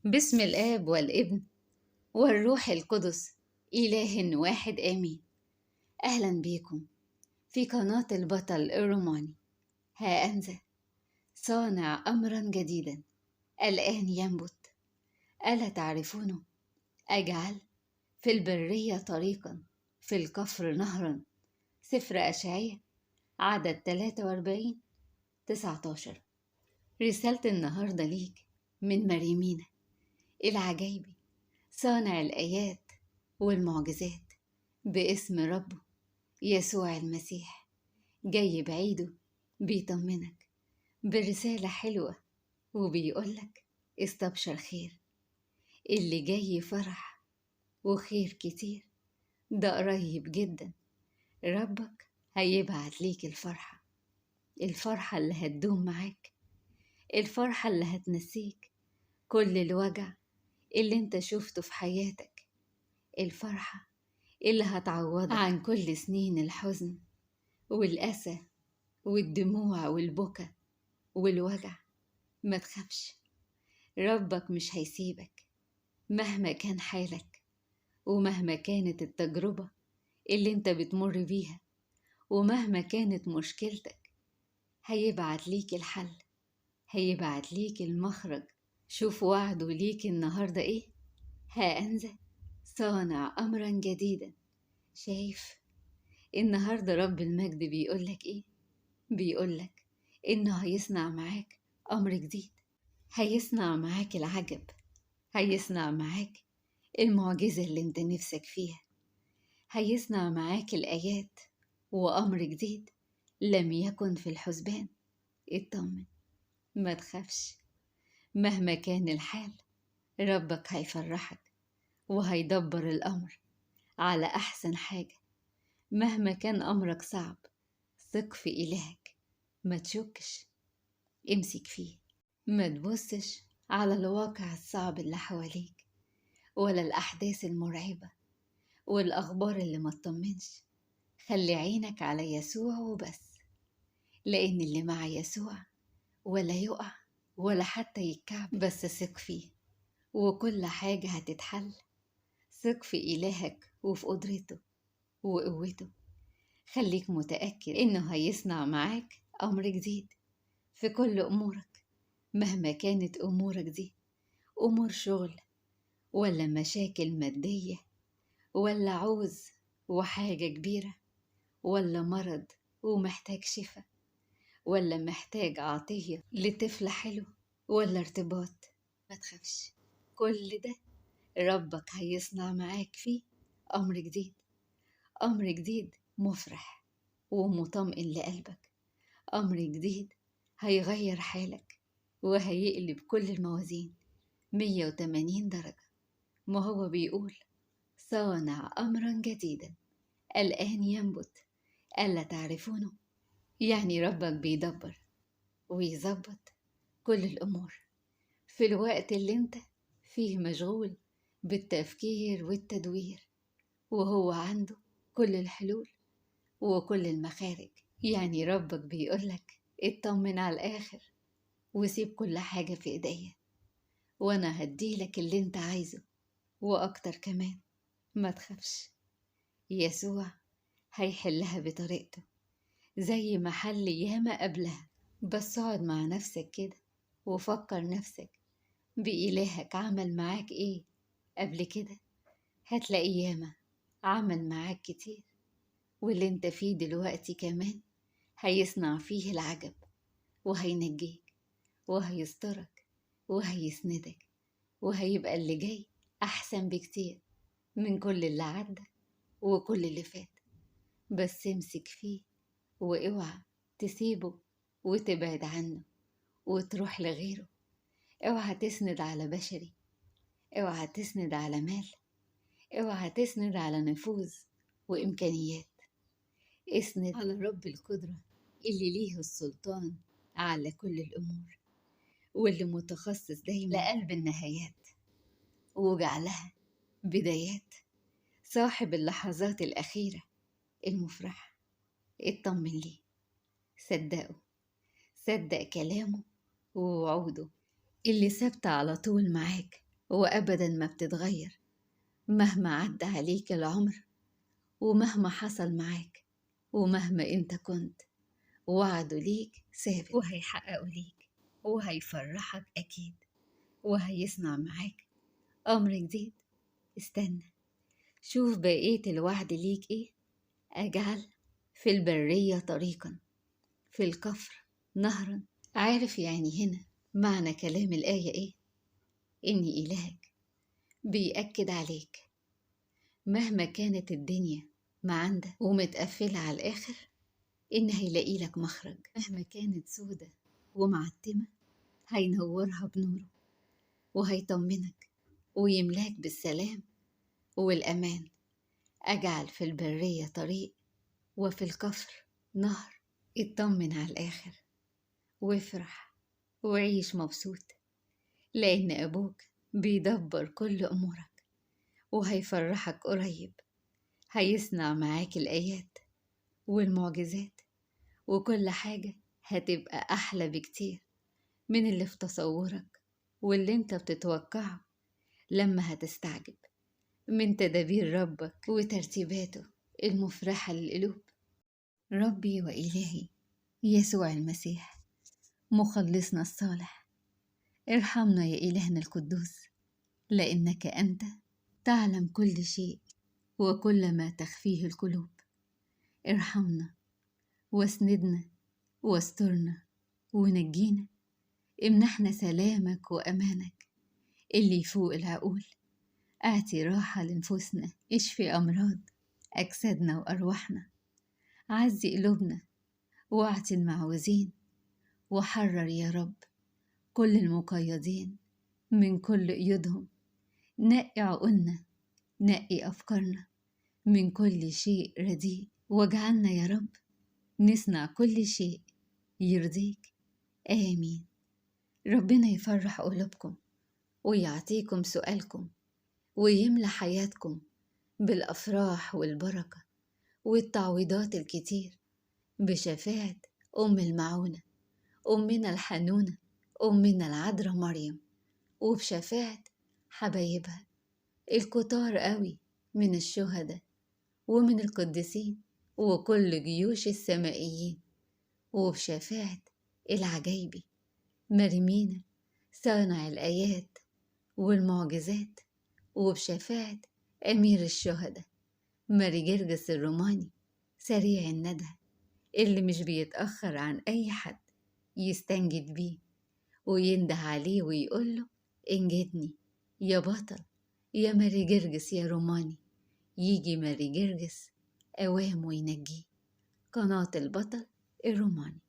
بسم الآب والابن والروح القدس، إله واحد آمين. أهلا بيكم في قناة البطل الروماني. ها أنذا صانع أمرا جديدا الآن ينبت، ألا تعرفونه؟ أجعل في البرية طريقا، في الكفر نهرا. سفر أشعياء عدد 43 19. رسالة النهاردة ليك من مريمينا العجايبي، صانع الآيات والمعجزات، باسم ربه يسوع المسيح. جاي بعيده بيطمنك برسالة حلوة وبيقولك استبشر خير، اللي جاي فرح وخير كتير، ده قريب جدا. ربك هيبعت ليك الفرحة، الفرحة اللي هتدوم معاك، الفرحة اللي هتنسيك كل الوجع اللي انت شفته في حياتك، الفرحة اللي هتعوضك عن كل سنين الحزن والأسى والدموع والبكا والوجع. ما تخافش، ربك مش هيسيبك مهما كان حالك، ومهما كانت التجربة اللي انت بتمر بيها، ومهما كانت مشكلتك هيبعت ليك الحل، هيبعت ليك المخرج. شوف وعده ليك النهاردة ايه؟ ها أنذا صانع أمرا جديدا. شايف النهاردة رب المجد بيقولك ايه؟ بيقولك انه هيصنع معاك امر جديد، هيصنع معاك العجب، هيصنع معاك المعجزة اللي انت نفسك فيها، هيصنع معاك الآيات وأمر جديد لم يكن في الحسبان. اطمن، ما تخافش، مهما كان الحال ربك هيفرحك وهيدبر الأمر على أحسن حاجة. مهما كان أمرك صعب ثق في إلهك، ما تشكش، امسك فيه، ما تبصش على الواقع الصعب اللي حواليك، ولا الأحداث المرعبة والأخبار اللي ما تطمنش. خلي عينك على يسوع وبس، لأن اللي مع يسوع ولا يقع ولا حتى يتكعب. بس ثق فيه وكل حاجة هتتحل. ثق في إلهك وفي قدرته وقوته. خليك متأكد إنه هيصنع معاك أمر جديد في كل أمورك، مهما كانت أمورك دي، أمور شغل ولا مشاكل مادية ولا عوز وحاجة كبيرة، ولا مرض ومحتاج شفاء، ولا محتاج عطية لطفل حلو، ولا ارتباط. ما تخافش، كل ده ربك هيصنع معاك فيه أمر جديد، أمر جديد مفرح ومطمئن لقلبك، أمر جديد هيغير حالك وهيقلب كل الموازين 180 درجة. ما هو بيقول صانع أمرا جديدا الآن ينبت، ألا تعرفونه؟ يعني ربك بيدبر ويظبط كل الأمور في الوقت اللي انت فيه مشغول بالتفكير والتدوير، وهو عنده كل الحلول وكل المخارج. يعني ربك بيقولك اطمن على الآخر وسيب كل حاجة في ايديا، وانا هديلك اللي انت عايزه واكتر كمان. ما تخافش، يسوع هيحلها بطريقته زي ما حل ياما قبلها. بس اقعد مع نفسك كده وفكر نفسك بإلهك عمل معاك ايه قبل كده، هتلاقي ياما عمل معاك كتير، واللي انت فيه دلوقتي كمان هيصنع فيه العجب، وهينجيك وهيسترك وهيسندك، وهيبقى اللي جاي أحسن بكتير من كل اللي عدى وكل اللي فات. بس امسك فيه واوعى تسيبه وتبعد عنه وتروح لغيره. اوعى تسند على بشري، اوعى تسند على مال، اوعى تسند على نفوذ وإمكانيات. اسند على رب القدرة اللي ليه السلطان على كل الأمور، واللي متخصص دايما لقلب النهايات وجعلها بدايات، صاحب اللحظات الأخيرة المفرحة. اطمن ليه، صدقه، صدق كلامه ووعوده اللي ثابتة على طول معاك وأبدا ما بتتغير مهما عدى عليك العمر، ومهما حصل معاك، ومهما انت كنت. وعده ليك ثابت، وهيحققه ليك، وهيفرحك أكيد، وهيصنع معاك أمر جديد. استنى، شوف بقية الوعد ليك ايه. أجعل في البرية طريقا، في الكفر نهرا. عارف يعني هنا معنى كلام الآية ايه؟ إن إلهك بيأكد عليك مهما كانت الدنيا معندة ومتقفلة على الآخر، إن هيلاقي لك مخرج. مهما كانت سودة ومعتمة، هينورها بنوره، وهيطمنك ويملاك بالسلام والأمان. أجعل في البرية طريق، وفي الكفر نهر. اطمن على الآخر، وافرح وعيش مبسوط، لأن أبوك بيدبر كل أمورك، وهيفرحك قريب. هيصنع معاك الآيات والمعجزات، وكل حاجة هتبقى أحلى بكتير من اللي في تصورك واللي انت بتتوقعه، لما هتستعجب من تدابير ربك وترتيباته المفرحة للقلوب. ربي وإلهي يسوع المسيح مخلصنا الصالح، ارحمنا يا إلهنا القدوس، لأنك أنت تعلم كل شيء وكل ما تخفيه القلوب. ارحمنا واسندنا واسترنا ونجينا، امنحنا سلامك وأمانك اللي يفوق العقول. اعطي راحة لنفوسنا، اشفي أمراض أجسادنا وأرواحنا، عزي قلوبنا واعطي المعوزين، وحرر يا رب كل المقيدين من كل قيودهم. نقي عقولنا، نقي أفكارنا من كل شيء رديء، واجعلنا يا رب نصنع كل شيء يرضيك. آمين. ربنا يفرح قلوبكم ويعطيكم سؤالكم، ويملى حياتكم بالأفراح والبركة والتعويضات الكتير، بشفاعة أم المعونة، أمنا الحنونة، أمنا العذراء مريم، وبشفاعة حبايبها الكتار قوي من الشهداء ومن القديسين وكل جيوش السمائيين، وبشفاعة العجايبي مريمينا صانع الآيات والمعجزات، وبشفاعة أمير الشهداء ماري جرجس الروماني سريع الندى، اللي مش بيتأخر عن أي حد يستنجد بيه وينده عليه ويقوله انجدني يا بطل يا ماري جرجس يا روماني. يجي ماري جرجس أوام وينجيه. قناة البطل الروماني.